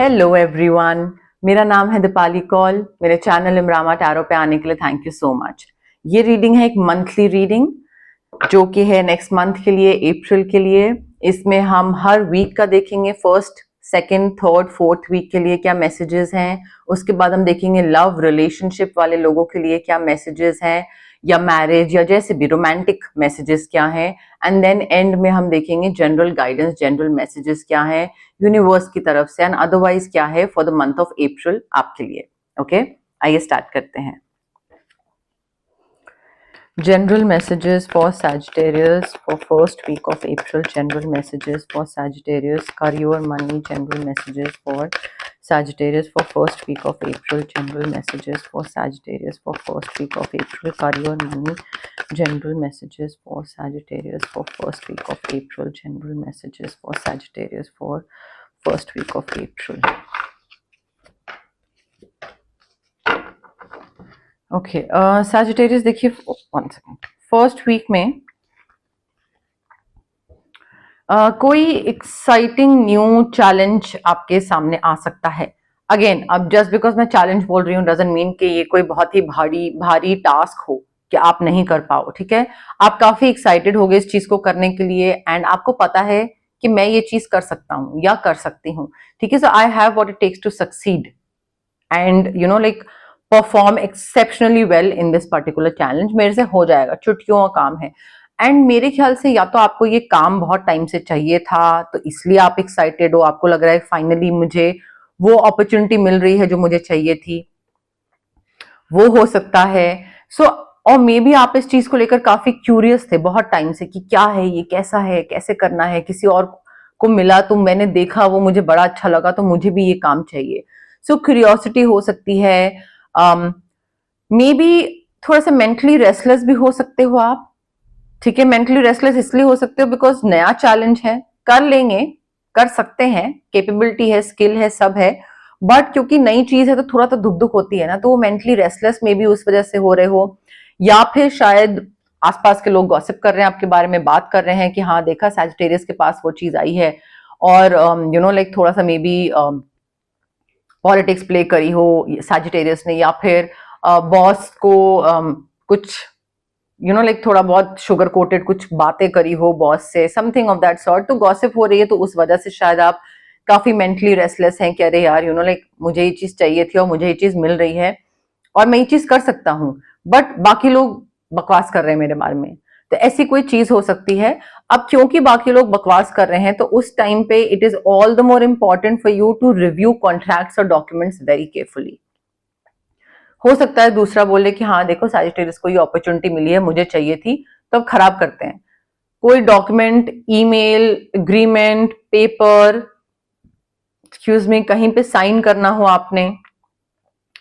Hello everyone, मेरा नाम है दीपाली कौल। मेरे चैनल इमरामा टैरो पे आने के लिए थैंक यू सो मच। ये रीडिंग है एक मंथली रीडिंग जो कि है नेक्स्ट मंथ के लिए, अप्रैल के लिए। इसमें हम हर वीक का देखेंगे, first second third fourth week के लिए क्या मैसेजेस हैं। उसके बाद हम देखेंगे लव रिलेशनशिप वाले लोगों के लिए क्या मैसेजेस हैं, या मैरिज या जैसे भी रोमांटिक मैसेजेस क्या हैं। एंड देन एंड में हम देखेंगे जनरल गाइडेंस, जनरल मैसेजेस क्या है यूनिवर्स की तरफ से, एंड अदरवाइज क्या है फॉर द मंथ ऑफ अप्रैल आपके लिए। ओके, आइए स्टार्ट करते हैं। General messages for Sagittarius for first week of April. General messages for Sagittarius, career, money. General messages for Sagittarius for first week of April. General messages for Sagittarius for first week of April, career, money. General messages for Sagittarius for first week of April. General messages for Sagittarius for first week of April. Okay Sagittarius, देखिए one second. First week में कोई exciting new challenge आपके सामने आ सकता है। Again, अब just because मैं challenge बोल रही हूँ डजंट मीन कि ये कोई बहुत ही भारी टास्क हो कि आप नहीं कर पाओ। ठीक है, आप काफी एक्साइटेड हो गए इस चीज को करने के लिए, एंड आपको पता है कि मैं ये चीज कर सकता हूँ या कर सकती हूँ। ठीक है, so I have what it takes to succeed and you know like perform exceptionally well in this particular challenge. मेरे से हो जाएगा, चुटकियों का काम है। एंड मेरे ख्याल से या तो आपको ये काम बहुत टाइम से चाहिए था, तो इसलिए आप एक्साइटेड हो, आपको लग रहा है फाइनली मुझे वो अपॉर्चुनिटी मिल रही है जो मुझे चाहिए थी, वो हो सकता है। सो और मे बी आप इस चीज को लेकर काफी क्यूरियस थे बहुत टाइम से कि क्या है ये, कैसा है, कैसे करना है। किसी और को मिला तो मैंने देखा, वो मुझे बड़ा अच्छा लगा, तो मुझे भी ये काम चाहिए। सो क्यूरियोसिटी हो सकती है। मे बी थोड़ा सा मेंटली रेस्टलेस भी हो सकते हो आप। ठीक है, मेंटली रेस्टलेस इसलिए हो सकते हो बिकॉज नया चैलेंज है, कर लेंगे, कर सकते हैं, कैपेबिलिटी है, स्किल है, सब है, बट क्योंकि नई चीज है तो थोड़ा तो दुख दुख होती है ना, तो वो मेंटली रेस्टलेस में भी उस वजह से हो रहे हो। या फिर शायद आसपास के लोग गॉसिप कर रहे हैं आपके बारे में, बात कर रहे हैं कि हाँ देखा सैजिटेरियस के पास वो चीज आई है, और यू नो लाइक थोड़ा सा मे बी पॉलिटिक्स प्ले करी हो सैजिटेरियस ने, या फिर बॉस को कुछ यू नो लाइक थोड़ा बहुत शुगर कोटेड कुछ बातें करी हो बॉस से, समथिंग ऑफ दैट सॉर्ट। तो गॉसिप हो रही है, तो उस वजह से शायद आप काफी मेंटली रेस्टलेस हैं कि अरे यार यू नो लाइक मुझे ये चीज चाहिए थी और मुझे ये चीज मिल रही है और मैं ये चीज कर सकता हूँ, बट बाकी लोग बकवास कर रहे हैं मेरे बारे में। तो ऐसी कोई चीज हो सकती है। अब क्योंकि बाकी लोग बकवास कर रहे हैं, तो उस टाइम पे it is all the more important for you to review contracts और डॉक्यूमेंट्स वेरी केयरफुली। हो सकता है दूसरा बोले कि हाँ देखो सैजिटेरियस को ये अपॉर्चुनिटी मिली है, मुझे चाहिए थी, तो अब खराब करते हैं। कोई document, email, agreement, paper, excuse me, कहीं पे साइन करना हो आपने,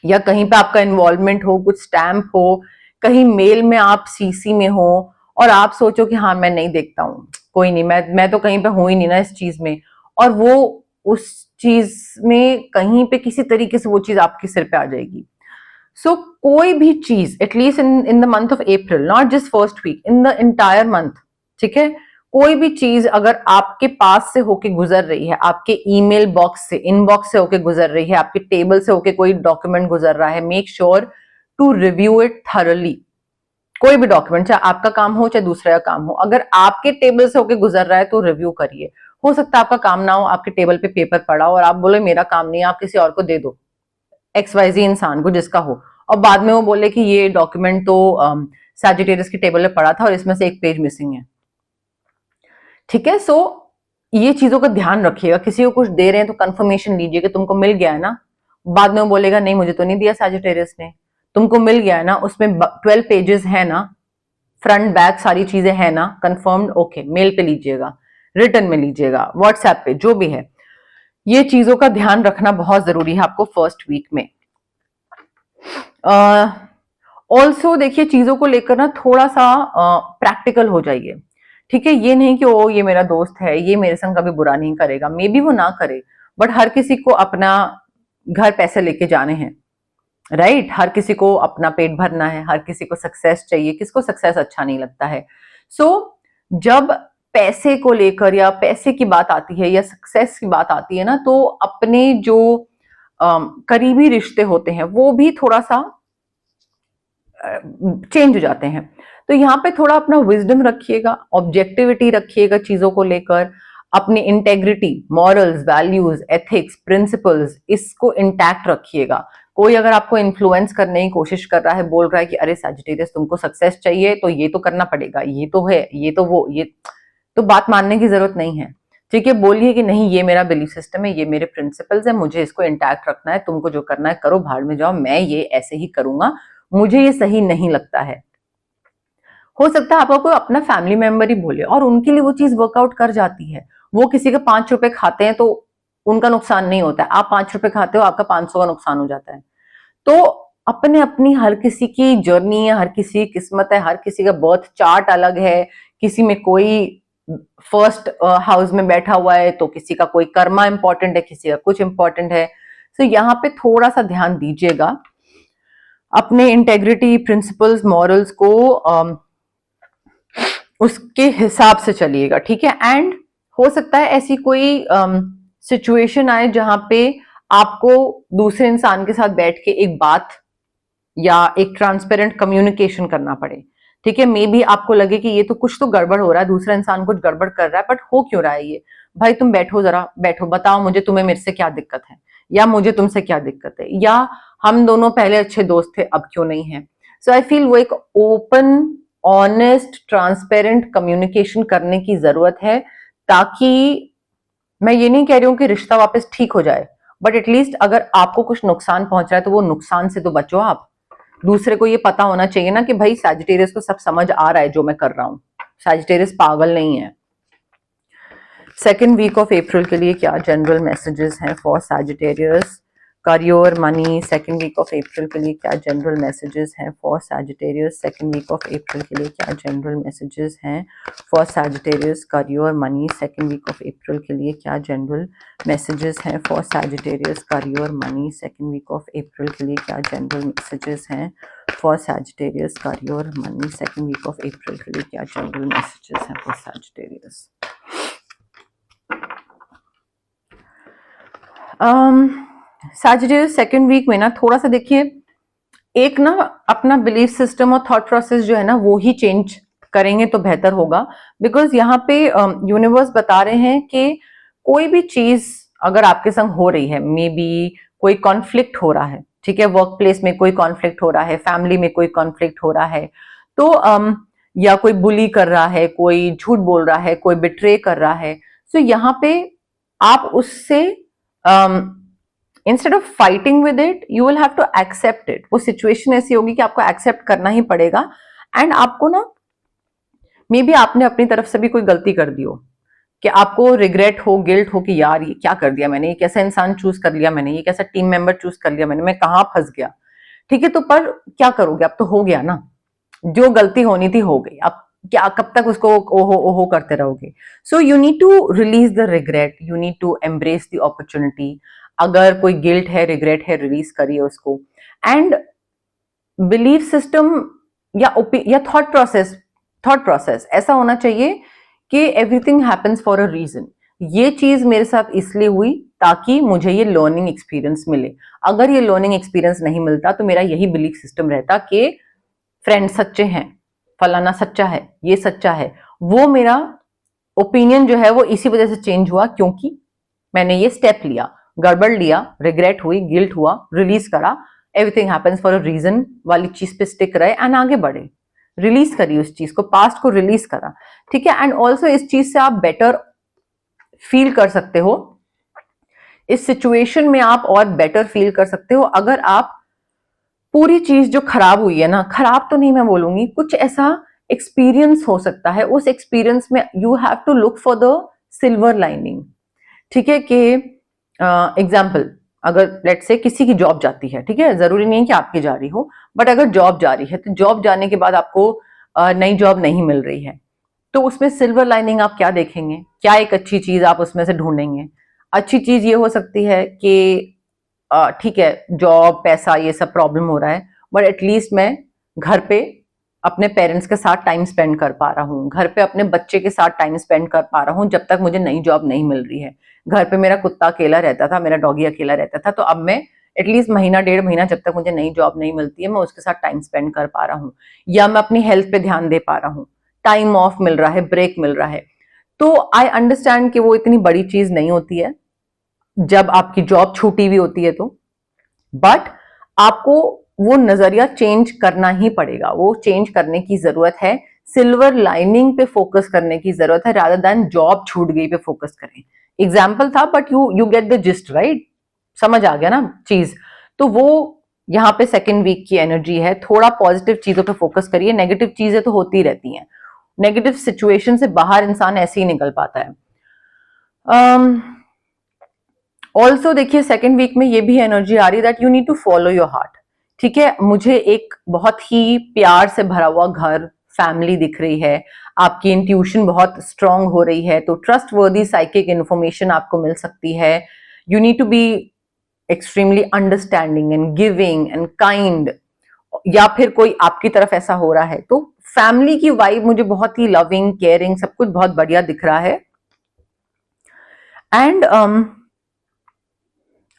या कहीं पे आपका इन्वॉल्वमेंट हो, कुछ स्टैम्प हो, कहीं मेल में आप सीसी में हो, और आप सोचो कि हाँ मैं नहीं देखता हूँ, कोई नहीं, मैं तो कहीं पे हूं ही नहीं ना इस चीज में, और वो उस चीज में कहीं पे किसी तरीके से वो चीज आपके सिर पे आ जाएगी। सो कोई भी चीज at least in the month of April, not just first week, in the entire month, ठीक है, कोई भी चीज अगर आपके पास से होके गुजर रही है, आपके ईमेल बॉक्स से, इनबॉक्स से होके गुजर रही है, आपके टेबल से होके कोई डॉक्यूमेंट गुजर रहा है, make sure to review it thoroughly. कोई भी डॉक्यूमेंट, चाहे आपका काम हो चाहे दूसरे का काम हो, अगर आपके टेबल से होके गुजर रहा है तो रिव्यू करिए। हो सकता है आपका काम ना हो, आपके टेबल पे पेपर पड़ा हो और आप बोले मेरा काम नहीं है, आप किसी और को दे दो, XYZ इंसान को जिसका हो, और बाद में वो बोले कि ये डॉक्यूमेंट तो सैजिटेरियस की टेबल में पड़ा था और इसमें से एक पेज मिसिंग है। ठीक है, सो ये चीजों का ध्यान रखिएगा। किसी को कुछ दे रहे हैं तो कंफर्मेशन लीजिए कि तुमको मिल गया है ना। बाद में वो बोलेगा नहीं मुझे तो नहीं दिया सैजिटेरियस ने, तुमको मिल गया है ना, उसमें 12 पेजेस है ना, फ्रंट बैक सारी चीजें है ना, कंफर्म्ड, ओके, मेल पे लीजिएगा, रिटर्न में लीजिएगा, व्हाट्सएप पे, जो भी है। ये चीजों का ध्यान रखना बहुत जरूरी है आपको फर्स्ट वीक में। ऑल्सो देखिए चीजों को लेकर ना थोड़ा सा प्रैक्टिकल हो जाइए। ठीक है, ये नहीं कि ओ ये मेरा दोस्त है, ये मेरे संग कभी बुरा नहीं करेगा, मे बी वो ना करे, बट हर किसी को अपना घर पैसे लेके जाने हैं, राइट? हर किसी को अपना पेट भरना है, हर किसी को सक्सेस चाहिए, किसको सक्सेस अच्छा नहीं लगता है। सो जब पैसे को लेकर या पैसे की बात आती है या सक्सेस की बात आती है ना, तो अपने जो करीबी रिश्ते होते हैं वो भी थोड़ा सा चेंज हो जाते हैं। तो यहाँ पे थोड़ा अपना विजडम रखिएगा, ऑब्जेक्टिविटी रखिएगा चीजों को लेकर, अपनी integrity, morals, values, ethics, principles, इसको इंटैक्ट रखिएगा। कोई अगर आपको इन्फ्लुएंस करने की कोशिश कर रहा है, बोल रहा है कि अरे सैजिटेरियस तुमको सक्सेस चाहिए तो ये तो करना पड़ेगा, ये तो है, ये तो वो, ये तो बात मानने की जरूरत नहीं है। ठीक है, बोलिए कि नहीं ये मेरा बिलीफ सिस्टम है, ये मेरे प्रिंसिपल्स है, मुझे इसको इंटैक्ट रखना है, तुमको जो करना है करो, भाड़ में जाओ, मैं ये ऐसे ही करूंगा, मुझे ये सही नहीं लगता है। हो सकता है आपका कोई अपना फैमिली मेंबर ही बोले और उनके लिए वो चीज वर्कआउट कर जाती है। वो किसी के 5 रुपए खाते हैं तो उनका नुकसान नहीं होता है, आप 5 रुपए खाते हो आपका 500 का नुकसान हो जाता है। तो अपने अपनी हर किसी की जर्नी है, हर किसी की किस्मत है, हर किसी का बर्थ चार्ट अलग है। किसी में कोई फर्स्ट हाउस में बैठा हुआ है तो किसी का कोई कर्मा इंपॉर्टेंट है, किसी का कुछ इंपॉर्टेंट है। तो यहाँ पे थोड़ा सा ध्यान दीजिएगा, अपने इंटेग्रिटी, प्रिंसिपल्स, मॉरल्स को उसके हिसाब से चलिएगा। ठीक है, एंड हो सकता है ऐसी कोई सिचुएशन आए जहां पे आपको दूसरे इंसान के साथ बैठ के एक बात या एक ट्रांसपेरेंट कम्युनिकेशन करना पड़े। ठीक है, मे बी आपको लगे कि ये तो कुछ तो गड़बड़ हो रहा है, दूसरा इंसान कुछ गड़बड़ कर रहा है, बट हो क्यों रहा है ये? भाई तुम बैठो, जरा बैठो, बताओ मुझे, तुम्हें मेरे से क्या दिक्कत है या मुझे तुमसे क्या दिक्कत है, या हम दोनों पहले अच्छे दोस्त थे अब क्यों नहीं है। सो आई फील वो एक ओपन, ऑनेस्ट, ट्रांसपेरेंट कम्युनिकेशन करने की जरूरत है, ताकि मैं ये नहीं कह रही हूं कि रिश्ता वापस ठीक हो जाए, बट एटलीस्ट अगर आपको कुछ नुकसान पहुंच रहा है तो वो नुकसान से तो बचो आप। दूसरे को ये पता होना चाहिए ना कि भाई सैजिटेरियस को सब समझ आ रहा है जो मैं कर रहा हूं, सैजिटेरियस पागल नहीं है। सेकेंड वीक ऑफ अप्रैल के लिए क्या जनरल मैसेजेस हैं for Sagittarius? Career, money, second week of April के लिए क्या जनरल मैसेजेस हैं for Sagittarius? Second week of April के लिए क्या जनरल मैसेजेस हैं for Sagittarius? Career, money, second week of April के लिए क्या जनरल मैसेजेस हैं for Sagittarius? Career, money, second week of April के लिए क्या जनरल मैसेजेस हैं for Sagittarius? Career, money, second week of April के लिए क्या जनरल मैसेजेस हैं for Sagittarius? Sagittarius second week में ना थोड़ा सा देखिए, एक ना अपना बिलीफ सिस्टम और थॉट प्रोसेस जो है ना वो ही चेंज करेंगे तो बेहतर होगा। बिकॉज यहाँ पे यूनिवर्स बता रहे हैं कि कोई भी चीज अगर आपके संग हो रही है, मे बी कोई कॉन्फ्लिक्ट हो रहा है, ठीक है, वर्क प्लेस में कोई कॉन्फ्लिक्ट हो रहा है, फैमिली में कोई कॉन्फ्लिक्ट हो रहा है, तो या कोई बुली कर रहा है, कोई झूठ बोल रहा है, कोई बिट्रे कर रहा है, तो यहाँ पे आप उससे instead of fighting with it you will have to accept it. वो सिचुएशन ऐसी होगी कि आपको एक्सेप्ट करना ही पड़ेगा। एंड आपको ना मे बी आपने अपनी तरफ से भी कोई गलती कर दी हो कि आपको रिग्रेट हो, गिल्ट हो कि यार ये क्या कर दिया मैंने, ये कैसा इंसान चूज कर लिया मैंने, ये कैसा टीम मेंबर चूज कर लिया मैंने, मैं कहाँ फंस गया। ठीक है, तो पर क्या करोगे, अब तो हो गया ना, जो गलती होनी थी हो गई, अब क्या कब तक उसको ओहो ओहो करते रहोगे? So you need to release the regret, you need to embrace the opportunity. अगर कोई गिल्ट है, रिग्रेट है, रिलीज करिए उसको। एंड बिलीफ सिस्टम या थॉट प्रोसेस ऐसा होना चाहिए कि everything happens for a reason. ये चीज मेरे साथ इसलिए हुई ताकि मुझे ये लर्निंग एक्सपीरियंस मिले। अगर ये लर्निंग एक्सपीरियंस नहीं मिलता तो मेरा यही बिलीफ सिस्टम रहता कि फ्रेंड सच्चे हैं, फलाना सच्चा है, ये सच्चा है। वो मेरा ओपिनियन जो है वो इसी वजह से चेंज हुआ क्योंकि मैंने ये स्टेप लिया, गड़बड़ लिया, रिग्रेट हुई, गिल्ट हुआ, रिलीज करा, everything happens for a reason वाली चीज पे स्टिक रहे एंड आगे बढ़े। रिलीज करी उस चीज को, पास्ट को रिलीज करा। ठीक है, एंड ऑल्सो इस चीज से आप बेटर फील कर सकते हो, इस सिचुएशन में आप और बेटर फील कर सकते हो अगर आप पूरी चीज जो खराब हुई है ना, खराब तो नहीं मैं बोलूंगी, कुछ ऐसा एक्सपीरियंस हो सकता है, उस एक्सपीरियंस में you have to look for the silver lining. ठीक है, कि एग्जाम्पल अगर लेट्स से किसी की जॉब जाती है, ठीक है, जरूरी नहीं कि आपकी जा रही हो, बट अगर जॉब जा रही है तो जॉब जाने के बाद आपको नई जॉब नहीं मिल रही है, तो उसमें सिल्वर लाइनिंग आप क्या देखेंगे, क्या एक अच्छी चीज आप उसमें से ढूंढेंगे? अच्छी चीज ये हो सकती है कि ठीक है जॉब, पैसा, ये सब प्रॉब्लम हो रहा है, बट एटलीस्ट मैं घर पे अपने पेरेंट्स के साथ टाइम स्पेंड कर पा रहा हूँ, घर पे अपने बच्चे के साथ टाइम स्पेंड कर पा रहा हूँ जब तक मुझे नई जॉब नहीं मिल रही है। घर पे मेरा कुत्ता अकेला रहता था, मेरा डॉगी अकेला रहता था, तो अब मैं एटलीस्ट महीना 1.5 महीना जब तक मुझे नई जॉब नहीं मिलती है मैं उसके साथ टाइम स्पेंड कर पा रहा हूँ, या मैं अपनी हेल्थ पे ध्यान दे पा रहा हूँ, टाइम ऑफ मिल रहा है, ब्रेक मिल रहा है। तो आई अंडरस्टैंड कि वो इतनी बड़ी चीज नहीं होती है जब आपकी जॉब छूटी हुई होती है तो, बट आपको वो नजरिया चेंज करना ही पड़ेगा, वो चेंज करने की जरूरत है। सिल्वर लाइनिंग पे फोकस करने की जरूरत है, रादर देन जॉब छूट गई पे फोकस करें। एग्जाम्पल था but you get the gist, right? समझ आ गया ना चीज? तो वो यहाँ पे सेकेंड वीक की एनर्जी है। थोड़ा पॉजिटिव चीजों पे फोकस करिए, नेगेटिव चीजें तो होती रहती हैं, नेगेटिव सिचुएशन से बाहर इंसान ऐसे ही निकल पाता है। ऑल्सो देखिए सेकेंड वीक में ये भी एनर्जी आ रही है that you need to follow your heart. ठीक है, मुझे एक बहुत ही प्यार से भरा हुआ घर, फैमिली दिख रही है, आपकी इंट्यूशन बहुत स्ट्रांग हो रही है, तो ट्रस्ट वर्दी साइकिक इन्फॉर्मेशन आपको मिल सकती है। You need to be extremely understanding and giving and kind, या फिर कोई आपकी तरफ ऐसा हो रहा है, तो फैमिली की वाइब मुझे बहुत ही लविंग, केयरिंग, सब कुछ बहुत बढ़िया दिख रहा है। एंड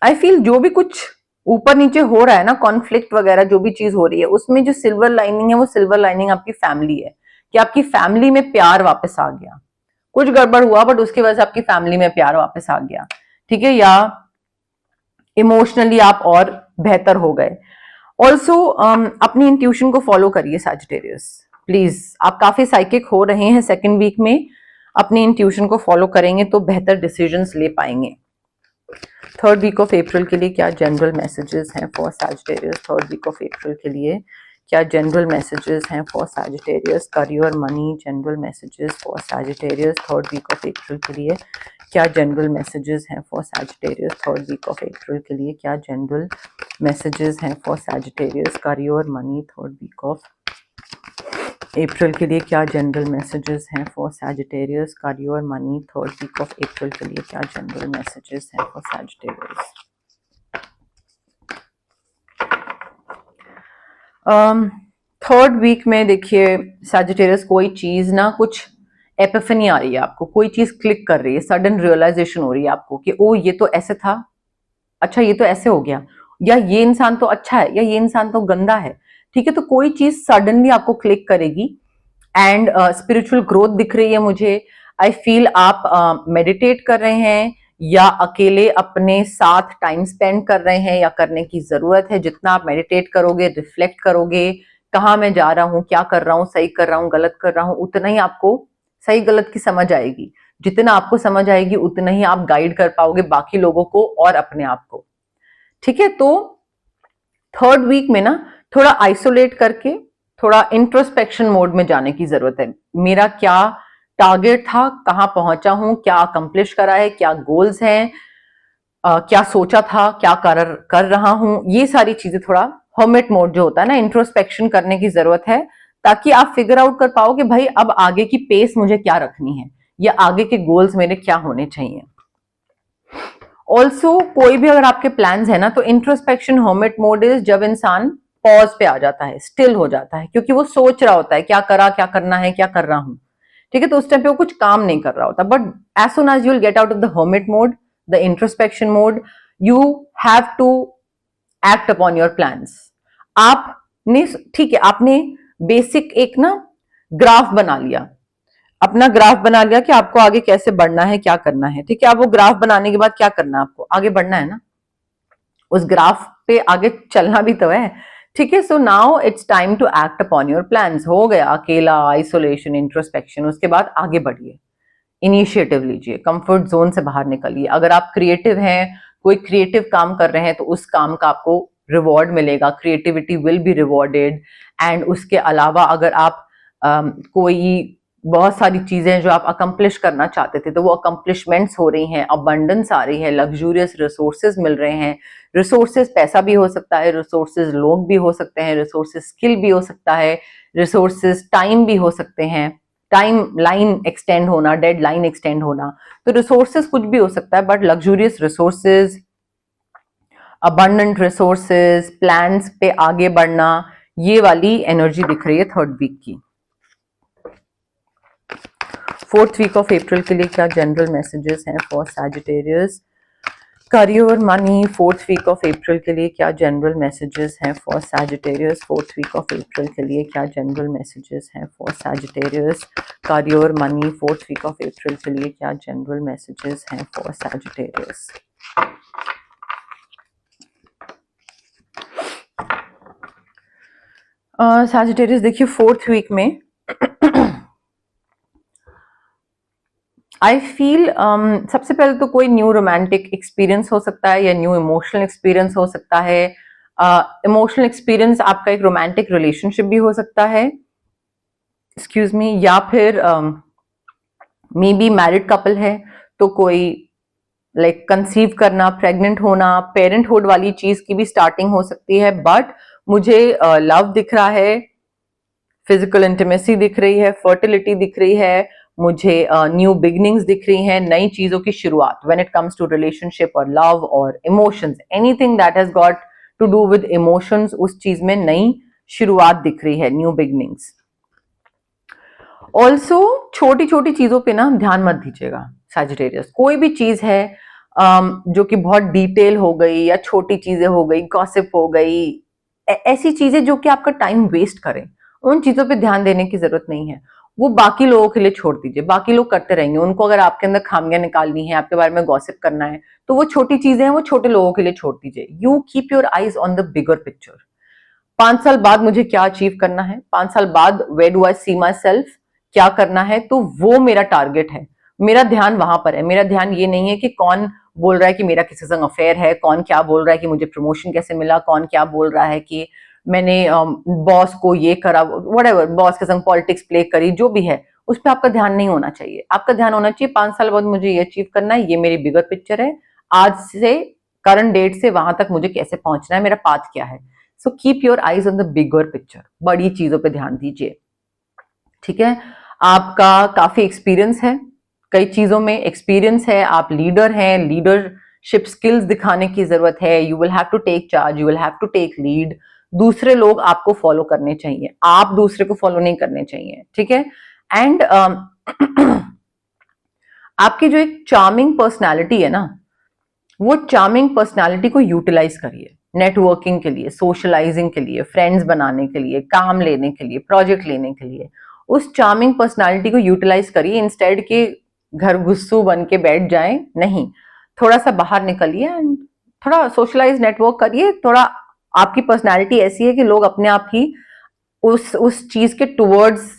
आई फील जो भी कुछ ऊपर नीचे हो रहा है ना, कॉन्फ्लिक्ट वगैरह जो भी चीज हो रही है, उसमें जो सिल्वर लाइनिंग है वो सिल्वर लाइनिंग आपकी फैमिली है, कि आपकी फैमिली में प्यार वापस आ गया। कुछ गड़बड़ हुआ बट उसकी वजह से आपकी फैमिली में प्यार वापस आ गया, ठीक है, या इमोशनली आप और बेहतर हो गए। ऑल्सो अपनी इंट्यूशन को फॉलो करिए सैजिटेरियस, प्लीज। आप काफी साइकिक हो रहे हैं सेकेंड वीक में, अपनी इंट्यूशन को फॉलो करेंगे तो बेहतर डिसीजंस ले पाएंगे। थर्ड वीक ऑफ अप्रैल के लिए क्या जनरल मैसेजेस हैं for Sagittarius? Third week of April के लिए क्या जनरल मैसेजेस हैं for Sagittarius? Career, money, general messages for Sagittarius third week of April के लिए क्या जनरल मैसेजेस हैं for Sagittarius? Third week of April के लिए क्या जनरल मैसेजेस हैं for Sagittarius? Career, money, third week of April के लिए क्या जनरल मैसेजेस हैं for Sagittarius? Career, money, third week of April के लिए क्या जनरल मैसेजेस हैं फॉर सैजिटेरियस? थर्ड वीक में देखिए सैजिटेरियस, कोई चीज ना, कुछ एपिफनी आ रही है आपको, कोई चीज क्लिक कर रही है, सडन रियलाइजेशन हो रही है आपको कि ओ ये तो ऐसे था, अच्छा ये तो ऐसे हो गया, या ये इंसान तो अच्छा है, या ये इंसान तो गंदा है। ठीक है, तो कोई चीज सडनली आपको क्लिक करेगी। एंड स्पिरिचुअल ग्रोथ दिख रही है मुझे। आई फील आप मेडिटेट कर रहे हैं या अकेले अपने साथ टाइम स्पेंड कर रहे हैं, या करने की जरूरत है। जितना आप मेडिटेट करोगे, रिफ्लेक्ट करोगे, कहाँ मैं जा रहा हूँ, क्या कर रहा हूँ, सही कर रहा हूँ, गलत कर रहा हूँ, उतना ही आपको सही गलत की समझ आएगी। जितना आपको समझ आएगी उतना ही आप गाइड कर पाओगे बाकी लोगों को और अपने आप को। ठीक है, तो थर्ड वीक में ना थोड़ा आइसोलेट करके, थोड़ा इंट्रोस्पेक्शन मोड में जाने की जरूरत है। मेरा क्या टारगेट था, कहां पहुंचा हूं, क्या अकम्प्लिश करा है, क्या गोल्स हैं, क्या सोचा था, क्या कर रहा हूं, ये सारी चीजें थोड़ा हर्मिट मोड जो होता है ना, इंट्रोस्पेक्शन करने की जरूरत है, ताकि आप फिगर आउट कर पाओ कि भाई अब आगे की पेस मुझे क्या रखनी है, या आगे के गोल्स मेरे क्या होने चाहिए। ऑल्सो कोई भी अगर आपके प्लान्स है ना, तो इंट्रोस्पेक्शन हर्मिट मोड इज जब इंसान पॉज पे आ जाता है, स्टिल हो जाता है, क्योंकि वो सोच रहा होता है क्या करा, क्या करना है, क्या कर रहा हूं। ठीक है, तो उस टाइम पे वो कुछ काम नहीं कर रहा होता। But as soon as you will get out of the hermit mode, the introspection mode, you have to act upon your plans. आपने, ठीक है, आपने बेसिक एक ना ग्राफ बना लिया, अपना ग्राफ बना लिया कि आपको आगे कैसे बढ़ना है, क्या करना है। ठीक है, अब वो ग्राफ बनाने के बाद क्या करना है, आपको आगे बढ़ना है ना, उस ग्राफ पे आगे चलना भी तो है। ठीक है, so now it's time to act upon your plans. हो गया अकेला, आइसोलेशन, इंट्रोस्पेक्शन, उसके बाद आगे बढ़िए, इनिशिएटिव लीजिए, कंफर्ट जोन से बाहर निकलिए। अगर आप क्रिएटिव हैं, कोई क्रिएटिव काम कर रहे हैं, तो उस काम का आपको रिवॉर्ड मिलेगा, creativity will be rewarded. And उसके अलावा अगर आप कोई बहुत सारी चीजें जो आप अकम्प्लिश करना चाहते थे, तो वो अकम्प्लिशमेंट्स हो रही हैं, अबंडेंस आ रही है, लग्जूरियस रिसोर्सेज मिल रहे हैं। रिसोर्सेज पैसा भी हो सकता है, रिसोर्सेज लोग भी हो सकते हैं, रिसोर्सेज स्किल भी हो सकता है, रिसोर्सेज टाइम भी हो सकते हैं, टाइम लाइन एक्सटेंड होना, डेड लाइन एक्सटेंड होना। तो रिसोर्सेज कुछ भी हो सकता है, but luxurious resources, abundant resources, plans पे आगे बढ़ना, ये वाली एनर्जी दिख रही है 3rd वीक की। 4th वीक ऑफ अप्रैल के लिए क्या जनरल मैसेजेस हैं for Sagittarius? Career money 4th week of April के लिए क्या जनरल मैसेजेस हैं for Sagittarius? 4th week of April के लिए क्या जनरल मैसेजेस हैं for Sagittarius? Career money 4th week of April के लिए क्या जनरल मैसेजेस हैं फॉर सैजिटेरियस? सैजिटेरियस देखिए 4th वीक में आई फील सबसे पहले तो कोई न्यू रोमांटिक एक्सपीरियंस हो सकता है या न्यू इमोशनल एक्सपीरियंस हो सकता है। इमोशनल एक्सपीरियंस आपका एक रोमांटिक रिलेशनशिप भी हो सकता है, एक्सक्यूज मी, या फिर मे बी मैरिड कपल है तो कोई लाइक कंसीव करना, प्रेग्नेंट होना, पेरेंटहुड वाली चीज की भी स्टार्टिंग हो सकती है। बट मुझे लव दिख रहा है, फिजिकल इंटीमेसी दिख रही है, फर्टिलिटी दिख रही है, मुझे न्यू बिगनिंग्स दिख रही हैं, नई चीजों की शुरुआत when it comes to relationship और लव और emotions, anything that has got to do with emotions, उस चीज में नई शुरुआत दिख रही है, न्यू बिगनिंग्स। ऑल्सो छोटी छोटी चीजों पे ना ध्यान मत दीजिएगा सैजिटेरियस। कोई भी चीज है जो कि बहुत डिटेल हो गई या छोटी चीजें हो गई, गॉसिप हो गई, ऐसी चीजें जो कि आपका टाइम वेस्ट करें, उन चीजों पे ध्यान देने की जरूरत नहीं है। वो बाकी लोगों के लिए छोड़ दीजिए, बाकी लोग करते रहेंगे। उनको अगर आपके अंदर खामियां निकालनी है, आपके बारे में गॉसिप करना है, तो वो छोटी चीजें हैं, वो छोटे लोगों के लिए छोड़ दीजिए। You keep your eyes on the bigger picture. 5 साल बाद मुझे क्या अचीव करना है, 5 साल बाद where do I see myself, क्या करना है, तो वो मेरा टारगेट है। मेरा ध्यान वहां पर है। मेरा ध्यान ये नहीं है कि कौन बोल रहा है कि मेरा किसी संग अफेयर है, कौन क्या बोल रहा है कि मुझे प्रमोशन कैसे मिला, कौन क्या बोल रहा है कि मैंने बॉस को ये करा, व्हाटएवर, बॉस के संग पॉलिटिक्स प्ले करी, जो भी है उस पर आपका ध्यान नहीं होना चाहिए। आपका ध्यान होना चाहिए 5 साल बाद मुझे ये अचीव करना है, ये मेरी बिगर पिक्चर है, आज से करंट डेट से वहां तक मुझे कैसे पहुंचना है, मेरा पाथ क्या है। So keep your eyes on the bigger picture, बड़ी चीजों पे ध्यान दीजिए, ठीक है। आपका काफी एक्सपीरियंस है, कई चीजों में एक्सपीरियंस है, आप लीडर हैं, लीडरशिप स्किल्स दिखाने की जरूरत है। You will have to take charge, you will have to take lead. दूसरे लोग आपको फॉलो करने चाहिए, आप दूसरे को फॉलो नहीं करने चाहिए, ठीक है। एंड आपकी जो एक चार्मिंग पर्सनालिटी है ना, वो चार्मिंग पर्सनालिटी को यूटिलाइज करिए नेटवर्किंग के लिए, सोशलाइजिंग के लिए, फ्रेंड्स बनाने के लिए, काम लेने के लिए, प्रोजेक्ट लेने के लिए। उस चार्मिंग पर्सनालिटी को यूटिलाइज करिए, इंस्टेड के घर घुस्सू बन के बैठ जाएं, नहीं, थोड़ा सा बाहर निकलिए एंड थोड़ा सोशलाइज, नेटवर्क करिए। थोड़ा आपकी पर्सनालिटी ऐसी है कि लोग अपने आप ही उस चीज के टुवर्ड्स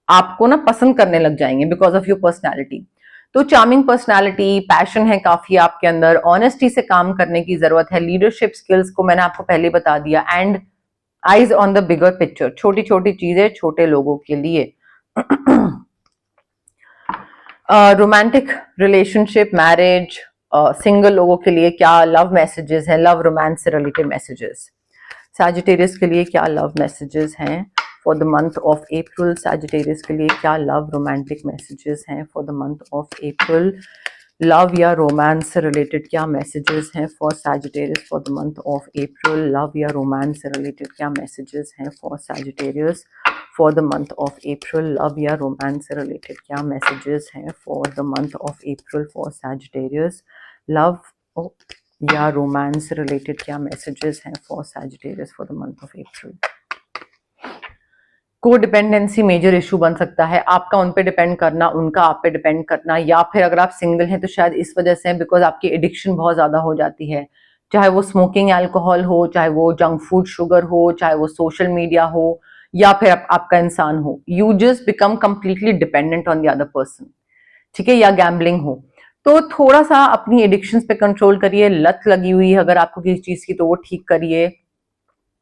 आपको ना पसंद करने लग जाएंगे बिकॉज ऑफ योर पर्सनालिटी। तो चार्मिंग पर्सनालिटी, पैशन है काफी आपके अंदर, ऑनेस्टी से काम करने की जरूरत है, लीडरशिप स्किल्स को मैंने आपको पहले बता दिया, and eyes on the bigger picture, छोटी छोटी चीजें छोटे लोगों के लिए। रोमांटिक रिलेशनशिप, मैरिज, सिंगल लोगों के लिए क्या लव मैसेजेस हैं, लव रोमांस से रिलेटेड मैसेजेस। सैजिटेरियस के लिए क्या लव मैसेजेस हैं for the month of April? Sagittarius के लिए क्या लव रोमांटिक मैसेजेस हैं for the month of April? Love या रोमांस से रिलेटेड क्या मैसेजेस हैं for Sagittarius for the month of April? Love या रोमांस से रिलेटेड क्या मैसेजेस हैं for Sagittarius for the month of April? Love या रोमांस से रिलेटेड क्या मैसेजेस हैं for the month of April for Sagittarius? Love या रोमांस से रिलेटेड क्या मैसेजेस हैं for Sagittarius for the month of अप्रैल? को डिपेंडेंसी मेजर इशू बन सकता है, आपका उन पे डिपेंड करना, उनका आप पे डिपेंड करना, या फिर अगर आप सिंगल हैं तो शायद इस वजह से, बिकॉज आपकी एडिक्शन बहुत ज्यादा हो जाती है, चाहे वो स्मोकिंग अल्कोहल हो, चाहे वो जंक फूड शुगर हो, चाहे वो सोशल मीडिया हो, या फिर आपका इंसान हो। You just become completely dependent on the other person, ठीक है, या गैम्बलिंग हो। तो थोड़ा सा अपनी एडिक्शंस पे कंट्रोल करिए। लत लगी हुई है अगर आपको किसी चीज की तो वो ठीक करिए,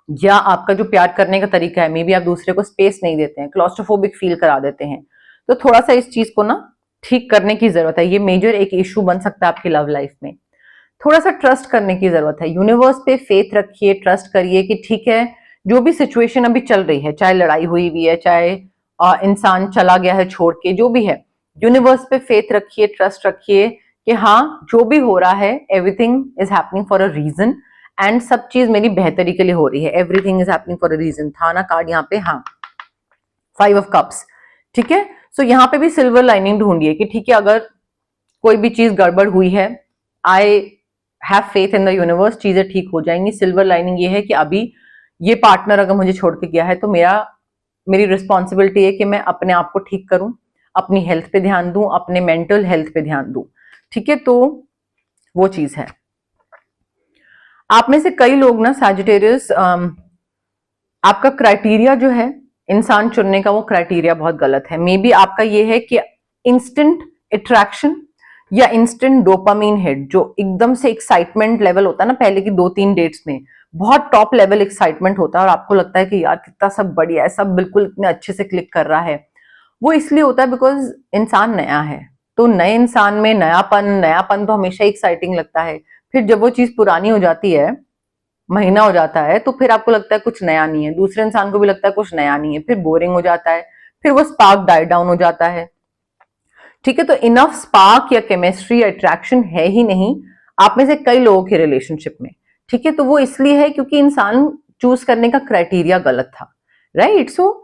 या आपका जो प्यार करने का तरीका है, मे बी आप दूसरे को स्पेस नहीं देते हैं, क्लॉस्ट्रोफोबिक फील करा देते हैं, तो थोड़ा सा इस चीज को ना ठीक करने की जरूरत है। ये मेजर एक इशू बन सकता है आपकी लव लाइफ में। थोड़ा सा ट्रस्ट करने की जरूरत है, यूनिवर्स पे फेथ रखिए, ट्रस्ट करिए कि ठीक है, जो भी सिचुएशन अभी चल रही है, चाहे लड़ाई हुई हुई है, चाहे इंसान चला गया है छोड़ के, जो भी है, यूनिवर्स पे फेथ रखिए, ट्रस्ट रखिए कि हाँ, जो भी हो रहा है, everything is happening for a reason and सब चीज मेरी बेहतरी के लिए हो रही है, everything is happening for a reason. था ना कार्ड यहाँ पे, हाँ 5 ऑफ कप्स, ठीक है। सो यहाँ पे भी सिल्वर लाइनिंग ढूंढिए कि ठीक है अगर कोई भी चीज गड़बड़ हुई है, I have faith in the universe, चीजें ठीक हो जाएंगी। सिल्वर लाइनिंग ये है कि अभी ये पार्टनर अगर मुझे छोड़ के गया है तो मेरी रिस्पॉन्सिबिलिटी है कि मैं अपने आप को ठीक करूं, अपनी हेल्थ पे ध्यान दूं, अपने मेंटल हेल्थ पे ध्यान दूं, ठीक है। तो वो चीज है। आप में से कई लोग ना सैजिटेरियस, आपका क्राइटेरिया जो है इंसान चुनने का, वो क्राइटेरिया बहुत गलत है। मे बी आपका ये है कि इंस्टेंट अट्रैक्शन या इंस्टेंट डोपामीन हिट, जो एकदम से एक्साइटमेंट लेवल होता है ना, पहले की 2-3 डेट्स में बहुत टॉप लेवल एक्साइटमेंट होता है और आपको लगता है कि यार कितना सब बढ़िया है, सब बिल्कुल इतने अच्छे से क्लिक कर रहा है। वो इसलिए होता है बिकॉज इंसान नया है, तो नए इंसान में नयापन तो हमेशा एक्साइटिंग लगता है। फिर जब वो चीज पुरानी हो जाती है, महीना हो जाता है, तो फिर आपको लगता है कुछ नया नहीं है, दूसरे इंसान को भी लगता है कुछ नया नहीं है, फिर बोरिंग हो जाता है, फिर वो स्पार्क डाई डाउन हो जाता है, ठीक है। तो इनफ स्पार्क या केमिस्ट्री या अट्रैक्शन है ही नहीं आप में से कई लोगों के रिलेशनशिप में, ठीक है। तो वो इसलिए है क्योंकि इंसान चूज करने का क्राइटेरिया गलत था, राइट। सो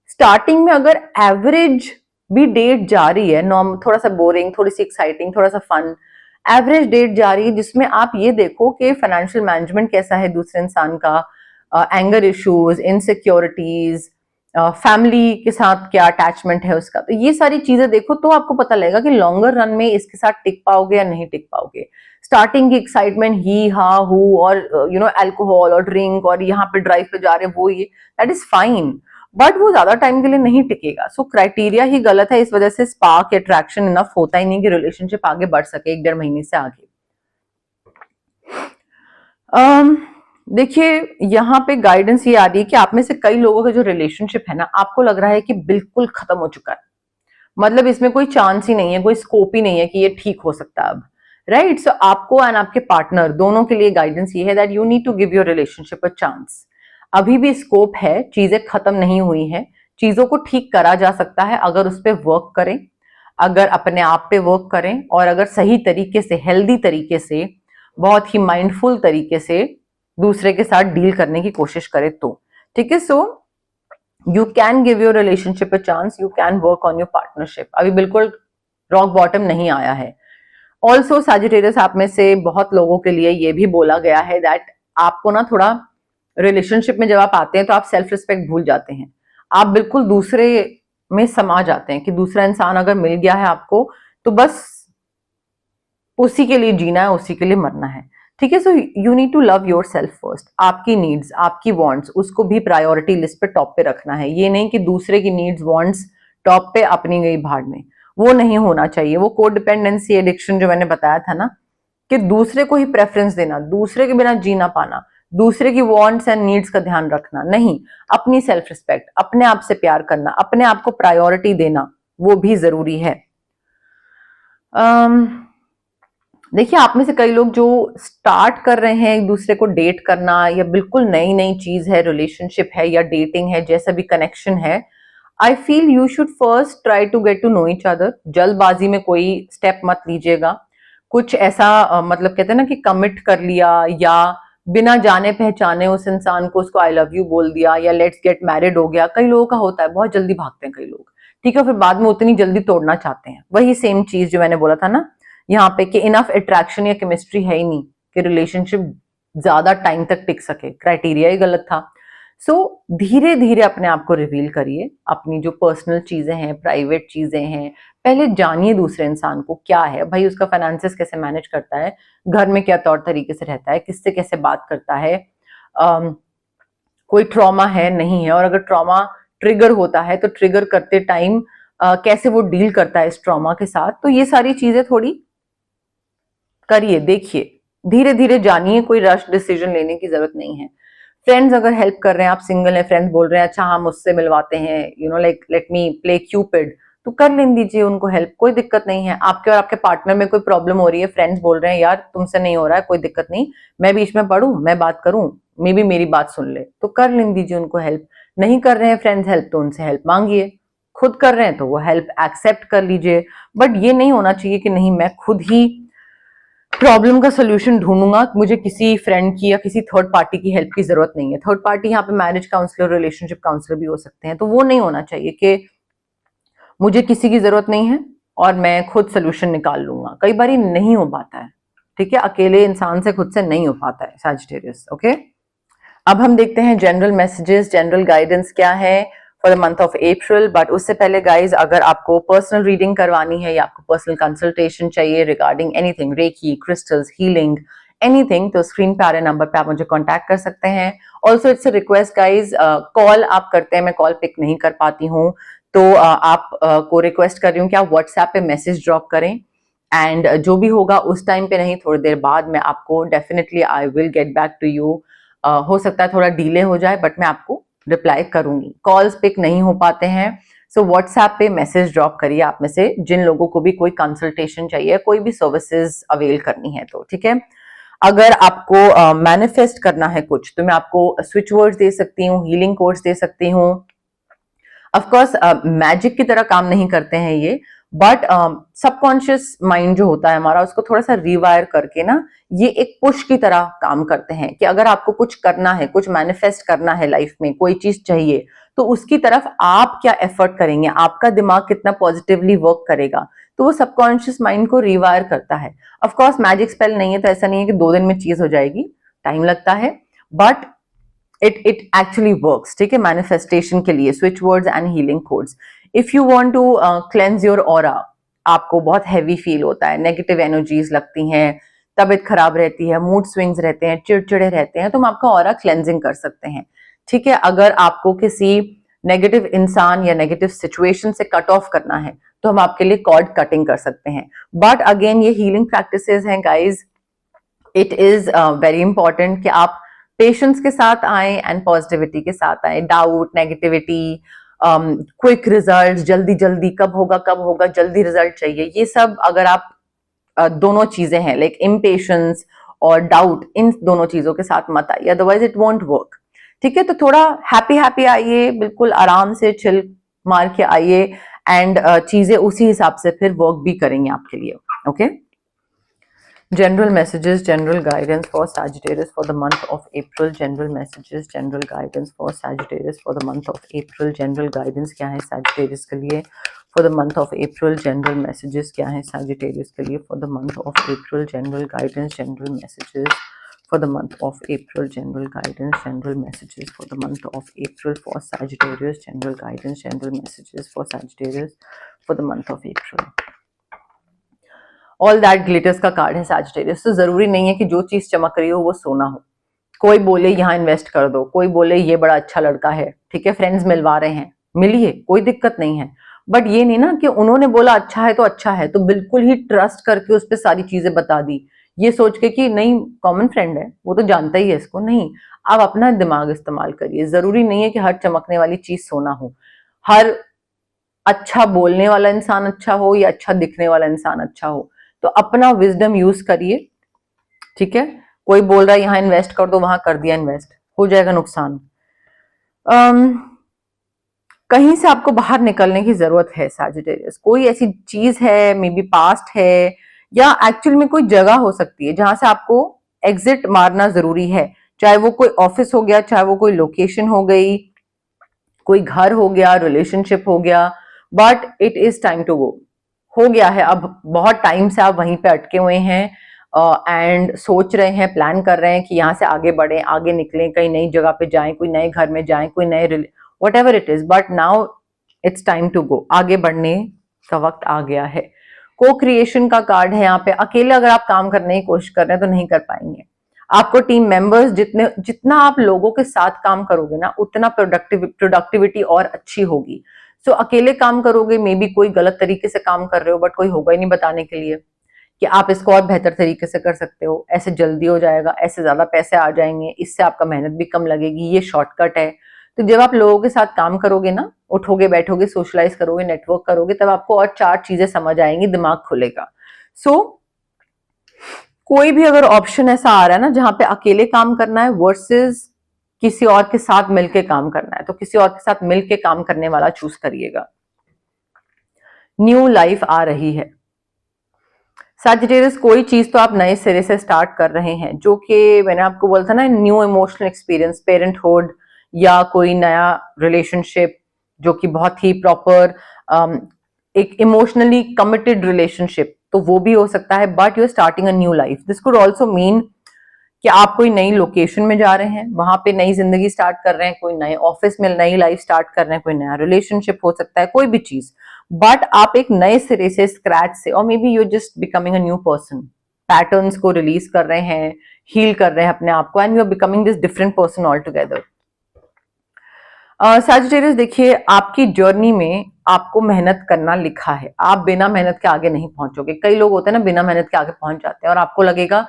स्टार्टिंग में अगर एवरेज भी डेट जा रही है, नॉर्म थोड़ा सा बोरिंग, थोड़ी सी एक्साइटिंग, थोड़ा सा फन, एवरेज डेट जा रही है जिसमें आप ये देखो कि फाइनेंशियल मैनेजमेंट कैसा है दूसरे इंसान का, एंगर इश्यूज, इनसिक्योरिटीज, फैमिली के साथ क्या अटैचमेंट है उसका, तो ये सारी चीजें देखो तो आपको पता लगेगा कि लॉन्गर रन में इसके साथ टिक पाओगे या नहीं टिक पाओगे। स्टार्टिंग की एक्साइटमेंट, ही हा हु और अल्कोहल और ड्रिंक और यहाँ पे ड्राइव पे जा रहे हैं, वो ये दैट इज फाइन, बट वो ज्यादा टाइम के लिए नहीं टिकेगा। सो क्राइटेरिया ही गलत है, इस वजह से स्पार्क अट्रैक्शन इनफ होता ही नहीं कि रिलेशनशिप आगे बढ़ सके 1-1.5 महीने से आगे। देखिए यहाँ पे गाइडेंस ये आ रही है कि आप में से कई लोगों का जो रिलेशनशिप है ना, आपको लग रहा है कि बिल्कुल खत्म हो चुका है, मतलब इसमें कोई चांस ही नहीं है, कोई स्कोप ही नहीं है कि ये ठीक हो सकता है अब, राइट। सो आपको एंड आपके पार्टनर दोनों के लिए गाइडेंस ये है that you need to give your relationship a chance. अभी भी स्कोप है, चीजें खत्म नहीं हुई हैं, चीजों को ठीक करा जा सकता है अगर उस पर वर्क करें, अगर अपने आप पे वर्क करें, और अगर सही तरीके से, हेल्दी तरीके से, बहुत ही माइंडफुल तरीके से दूसरे के साथ डील करने की कोशिश करें तो, ठीक है। So you can give your relationship a chance, you can work on your partnership, अभी बिल्कुल रॉक बॉटम नहीं आया है। ऑल्सो सैजिटेरियस आप में से बहुत लोगों के लिए ये भी बोला गया है दैट आपको ना थोड़ा रिलेशनशिप में जब आप आते हैं तो आप सेल्फ रिस्पेक्ट भूल जाते हैं, आप बिल्कुल दूसरे में समा जाते हैं कि दूसरा इंसान अगर मिल गया है आपको तो बस उसी के लिए जीना है, उसी के लिए मरना है, ठीक है। So you need to love yourself first, आपकी नीड्स, आपकी वांट्स, उसको भी प्रायोरिटी लिस्ट पे टॉप पे रखना है। ये नहीं कि दूसरे की नीड्स वांट्स टॉप पे, अपनी गई भाड़ने, वो नहीं होना चाहिए। वो को डिपेंडेंसी एडिक्शन जो मैंने बताया था ना, कि दूसरे को ही प्रेफरेंस देना, दूसरे के बिना जी ना पाना, दूसरे की वांट्स एंड नीड्स का ध्यान रखना नहीं, अपनी सेल्फ रिस्पेक्ट, अपने आप से प्यार करना, अपने आप को प्रायोरिटी देना, वो भी जरूरी है। देखिए आप में से कई लोग जो स्टार्ट कर रहे हैं एक दूसरे को डेट करना, या बिल्कुल नई नई चीज है, रिलेशनशिप है या डेटिंग है, जैसा भी कनेक्शन है, I feel you should first try to get to know each other. जल्दबाजी में कोई स्टेप मत लीजिएगा, कुछ ऐसा मतलब कहते हैं ना कि कमिट कर लिया या बिना जाने पहचाने उस इंसान को उसको आई लव यू बोल दिया या लेट्स गेट मैरिड हो गया, कई लोगों का होता है, बहुत जल्दी भागते हैं कई लोग, ठीक है, फिर बाद में उतनी जल्दी तोड़ना चाहते हैं। वही सेम चीज जो मैंने बोला था ना यहाँ पे कि इनफ अट्रैक्शन या केमिस्ट्री है ही नहीं कि रिलेशनशिप ज्यादा टाइम तक टिक सके, क्राइटेरिया ही गलत था। सो धीरे धीरे अपने आप को रिवील करिए, अपनी जो पर्सनल चीजें हैं, प्राइवेट चीजें हैं, पहले जानिए दूसरे इंसान को क्या है भाई, उसका फाइनेंसेस कैसे मैनेज करता है, घर में क्या तौर तरीके से रहता है, किससे कैसे बात करता है, कोई ट्रॉमा है नहीं है, और अगर ट्रॉमा ट्रिगर होता है तो ट्रिगर करते टाइम कैसे वो डील करता है इस ट्रॉमा के साथ। तो ये सारी चीजें थोड़ी करिए, देखिए, धीरे धीरे जानिए, कोई रश डिसीजन लेने की जरूरत नहीं है। फ्रेंड्स अगर हेल्प कर रहे हैं, आप सिंगल हैं, फ्रेंड्स बोल रहे हैं अच्छा हम उससे मिलवाते हैं, like let me play Cupid, तो कर लेने दीजिए उनको हेल्प, कोई दिक्कत नहीं है। आपके और आपके पार्टनर में कोई प्रॉब्लम हो रही है, फ्रेंड्स बोल रहे हैं यार तुमसे नहीं हो रहा है, कोई दिक्कत नहीं, मैं बीच में पढ़ूं, मैं बात करूं, मे बी मेरी बात सुन ले, तो कर लेने दीजिए उनको हेल्प। नहीं कर रहे हैं फ्रेंड्स हेल्प तो उनसे हेल्प मांगिए, खुद कर रहे हैं तो वो हेल्प एक्सेप्ट कर लीजिए, बट ये नहीं होना चाहिए कि नहीं मैं खुद ही प्रॉब्लम का सोल्यूशन ढूंढूंगा, मुझे किसी फ्रेंड की या किसी थर्ड पार्टी की हेल्प की जरूरत नहीं है। थर्ड पार्टी यहाँ पे मैरिज काउंसलर, रिलेशनशिप काउंसलर भी हो सकते हैं, तो वो नहीं होना चाहिए कि मुझे किसी की जरूरत नहीं है और मैं खुद सोल्यूशन निकाल लूंगा। कई बार नहीं हो पाता है, ठीक है, अकेले इंसान से खुद से नहीं हो पाता है सैजिटेरियस। ओके, अब हम देखते हैं जनरल मैसेजेस, जनरल गाइडेंस क्या है for the month of April. But उससे पहले गाइज, अगर आपको पर्सनल रीडिंग करवानी है या आपको पर्सनल कंसल्टेशन चाहिए regarding anything, reiki, crystals, healing, anything, तो स्क्रीन पे आ रहे नंबर पे आप मुझे कांटेक्ट कर सकते हैं। Also it's a request guys, call आप करते हैं, मैं कॉल पिक नहीं कर पाती हूँ, तो आप को रिक्वेस्ट कर रही हूँ कि आप व्हाट्सएप पे मैसेज ड्रॉप करें, एंड जो भी होगा उस टाइम पे नहीं, थोड़ी देर बाद मैं आपको definitely I will get back to you. हो सकता है थोड़ा डिले हो जाए, बट मैं आपको रिप्लाई करूंगी। कॉल्स पिक नहीं हो पाते हैं, सो व्हाट्सएप पे मैसेज ड्रॉप करिए आप में से जिन लोगों को भी कोई कंसल्टेशन चाहिए, कोई भी सर्विसेज अवेल करनी है, तो ठीक है। अगर आपको मैनिफेस्ट करना है कुछ, तो मैं आपको स्विच वर्ड्स दे सकती हूँ, हीलिंग कोर्स दे सकती हूँ। ऑफकोर्स मैजिक की तरह काम नहीं करते हैं ये, बट सबकॉन्शियस माइंड जो होता है हमारा, उसको थोड़ा सा रिवायर करके ना, ये एक पुश की तरह काम करते हैं कि अगर आपको कुछ करना है, कुछ मैनिफेस्ट करना है लाइफ में, कोई चीज चाहिए, तो उसकी तरफ आप क्या एफर्ट करेंगे, आपका दिमाग कितना पॉजिटिवली वर्क करेगा, तो वो सबकॉन्शियस माइंड को रिवायर करता है। ऑफकोर्स मैजिक स्पेल नहीं है, तो ऐसा नहीं है कि 2 दिन में चीज हो जाएगी, टाइम लगता है, बट इट एक्चुअली वर्क्स, ठीक है, मैनिफेस्टेशन के लिए। Switch words and healing codes. If you want to cleanse your aura, आपको बहुत हैवी फील होता है, नेगेटिव एनर्जीज लगती हैं, तबीयत खराब रहती है, मूड स्विंग्स रहते हैं, चिड़चिड़े रहते हैं, तो हम आपका ऑरा क्लेंजिंग कर सकते हैं, ठीक है। अगर आपको किसी नेगेटिव इंसान या नेगेटिव सिचुएशन से कट ऑफ करना है, तो हम आपके लिए कॉर्ड कटिंग कर सकते हैं। बट अगेन ये हीलिंग प्रैक्टिसेस हैं guys, it is very important कि आप पेशेंस के साथ आए एंड पॉजिटिविटी के साथ आए। डाउट, नेगेटिविटी, क्विक रिजल्ट, जल्दी जल्दी कब होगा, जल्दी रिजल्ट चाहिए, ये सब अगर आप दोनों चीजें हैं, लाइक इम्पेशंस और डाउट, इन दोनों चीजों के साथ मत आइए, अदरवाइज इट वोंट वर्क, ठीक है। तो थोड़ा हैप्पी हैप्पी आइए, बिल्कुल आराम से चिल मार के आइए, एंड चीजें उसी हिसाब से फिर वर्क भी करेंगे आपके लिए। Okay, general messages, general guidance for Sagittarius for the month of April. General messages, general guidance for Sagittarius for the month of April. General guidance क्या है Sagittarius के लिए for the month of April? General messages क्या है Sagittarius के लिए for the month of April? General guidance, general messages for the month of April. General guidance, general messages for the month of April for Sagittarius. General guidance, general messages for Sagittarius for the month of April. All that glitters का card है Sagittarius. तो जरूरी नहीं है कि जो चीज चमक रही हो वो सोना हो। कोई बोले यहाँ इन्वेस्ट कर दो, कोई बोले ये बड़ा अच्छा लड़का है, ठीक है, फ्रेंड्स मिलवा रहे हैं, मिलिए, कोई दिक्कत नहीं है, बट ये नहीं ना कि उन्होंने बोला अच्छा है तो अच्छा है, तो बिल्कुल ही ट्रस्ट करके उस पर सारी चीजें बता दी, ये सोच के कि नहीं कॉमन फ्रेंड है, वो तो जानता ही है इसको। नहीं, आप अपना दिमाग इस्तेमाल करिए। जरूरी नहीं है कि हर चमकने वाली चीज सोना हो, हर अच्छा बोलने वाला इंसान अच्छा हो या अच्छा दिखने वाला इंसान अच्छा हो। तो अपना विजडम यूज करिए, ठीक है। कोई बोल रहा है यहाँ इन्वेस्ट कर दो, वहां कर दिया इन्वेस्ट, हो जाएगा नुकसान। कहीं से आपको बाहर निकलने की जरूरत है सैजिटेरियस। कोई ऐसी चीज है, मे बी पास्ट है, या एक्चुअल में कोई जगह हो सकती है जहां से आपको एग्जिट मारना जरूरी है। चाहे वो कोई ऑफिस हो गया, चाहे वो कोई लोकेशन हो गई, कोई घर हो गया, रिलेशनशिप हो गया, but it is time to go. हो गया है, अब बहुत टाइम से आप वहीं पे अटके हुए हैं एंड सोच रहे हैं, प्लान कर रहे हैं कि यहाँ से आगे बढ़े, आगे निकलें, कहीं नई जगह पे जाएं, कोई नए घर में जाएं, कोई नए whatever it is, but now it's time to go. आगे बढ़ने का वक्त आ गया है। को क्रिएशन का कार्ड है यहाँ पे। अकेले अगर आप काम करने की कोशिश कर रहे हैं तो नहीं कर पाएंगे। आपको टीम मेंबर्स, जितना आप लोगों के साथ काम करोगे ना, उतना प्रोडक्टिविटी और अच्छी होगी। सो अकेले काम करोगे, मे बी कोई गलत तरीके से काम कर रहे हो, बट कोई होगा ही नहीं बताने के लिए कि आप इसको और बेहतर तरीके से कर सकते हो, ऐसे जल्दी हो जाएगा, ऐसे ज्यादा पैसे आ जाएंगे, इससे आपका मेहनत भी कम लगेगी, ये शॉर्टकट है। तो जब आप लोगों के साथ काम करोगे ना, उठोगे, बैठोगे, सोशलाइज करोगे, नेटवर्क करोगे, तब आपको और 4 चीजें समझ आएंगी, दिमाग खुलेगा। सो कोई भी अगर ऑप्शन ऐसा आ रहा है ना जहां पे अकेले काम करना है वर्सेस किसी और के साथ मिलके काम करना है, तो किसी और के साथ मिलके काम करने वाला चूज करिएगा। न्यू लाइफ आ रही है। सैजिटेरियस, कोई चीज तो आप नए सिरे से स्टार्ट कर रहे हैं, जो कि मैंने आपको बोला था ना, न्यू इमोशनल एक्सपीरियंस, पेरेंटहुड या कोई नया रिलेशनशिप जो कि बहुत ही प्रॉपर एक इमोशनली कमिटेड रिलेशनशिप, तो वो भी हो सकता है। But you are starting a new life. This could also mean कि आप कोई नई लोकेशन में जा रहे हैं, वहां पे नई जिंदगी स्टार्ट कर रहे हैं, कोई नए ऑफिस में नई लाइफ स्टार्ट कर रहे हैं, कोई नया रिलेशनशिप हो सकता है, कोई भी चीज। बट आप एक नए सिरे से, स्क्रैच से, और may be you just becoming a new person, patterns को रिलीज कर रहे हैं, हील कर रहे हैं अपने आप को, and you are becoming this different person altogether. Sagittarius, देखिए आपकी जर्नी में आपको मेहनत करना लिखा है, आप बिना मेहनत के आगे नहीं पहुंचोगे। कई लोग होते हैं ना, बिना मेहनत के आगे पहुंच जाते हैं, और आपको लगेगा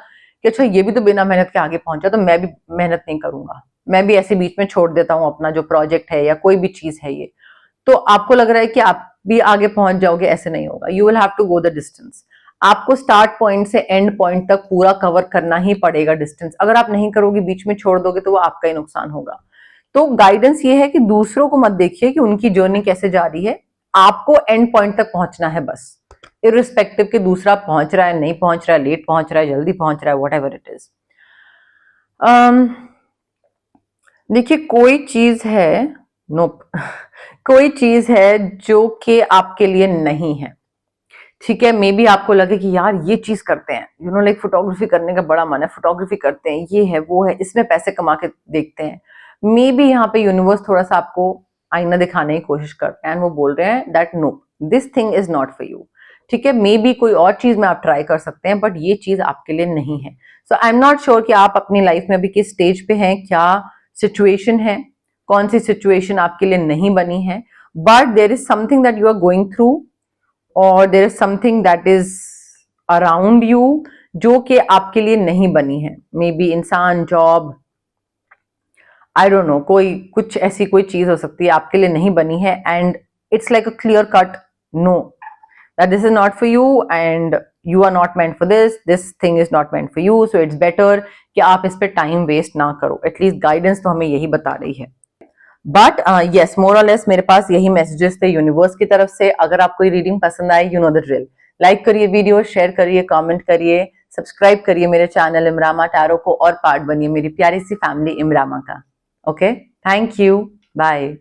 कि अच्छा ये भी तो बिना मेहनत के आगे पहुंचा, तो मैं भी मेहनत नहीं करूंगा, मैं भी ऐसे बीच में छोड़ देता हूं अपना जो प्रोजेक्ट है या कोई भी चीज है ये। तो आपको लग रहा है कि आप भी आगे पहुंच जाओगे, ऐसे नहीं होगा। You will have to go the distance. आपको स्टार्ट पॉइंट से एंड पॉइंट तक पूरा कवर करना ही पड़ेगा डिस्टेंस। अगर आप नहीं करोगे, बीच में छोड़ दोगे, तो वो आपका ही नुकसान होगा। तो गाइडेंस ये है कि दूसरों को मत देखिए कि उनकी जर्नी कैसे जा रही है, आपको एंड पॉइंट तक पहुंचना है बस, इरिस्पेक्टिव कि दूसरा पहुंच रहा है, नहीं पहुंच रहा है, लेट पहुंच रहा है, जल्दी पहुंच रहा है, वट एवर इट इज। देखिए कोई चीज है, नोप कोई चीज है जो कि आपके लिए नहीं है, ठीक है। मे बी आपको लगे कि यार ये चीज करते हैं, यू नो लाइक फोटोग्राफी करने का बड़ा मन है, फोटोग्राफी करते हैं, ये है वो है, इसमें पैसे कमा के देखते हैं। मे बी यहाँ पे यूनिवर्स थोड़ा सा आपको आईना दिखाने की कोशिश करते हैं, वो बोल रहे हैं that no, this thing is not for you, ठीक है। मे बी कोई और चीज में आप ट्राई कर सकते हैं, बट ये चीज आपके लिए नहीं है। So I am not sure कि आप अपनी लाइफ में अभी किस स्टेज पे हैं, क्या सिचुएशन है, कौन सी सिचुएशन आपके लिए नहीं बनी है, but there is something that you are going through, और there is something that is around you जो कि आपके लिए नहीं बनी है। मे बी इंसान, जॉब, आई डोंट नो, कोई कुछ ऐसी कोई चीज हो सकती है आपके लिए नहीं बनी है, and it's like a clear cut no that this is not for you and you are not meant for this thing is not meant for you, so it's better कि आप इस पे टाइम वेस्ट ना करो। At least guidance तो हमें यही बता रही है। बट यस, मोर और लेस मेरे पास यही मैसेजेस थे यूनिवर्स की तरफ से। अगर आपको ये रीडिंग पसंद आए, you know the drill, like करिए वीडियो, शेयर करिए, कमेंट करिए, सब्सक्राइब करिए मेरे चैनल इमरामा टैरो को, और पार्ट बनिए मेरी प्यारी सी फैमिली इमरामा का। Okay, thank you, bye.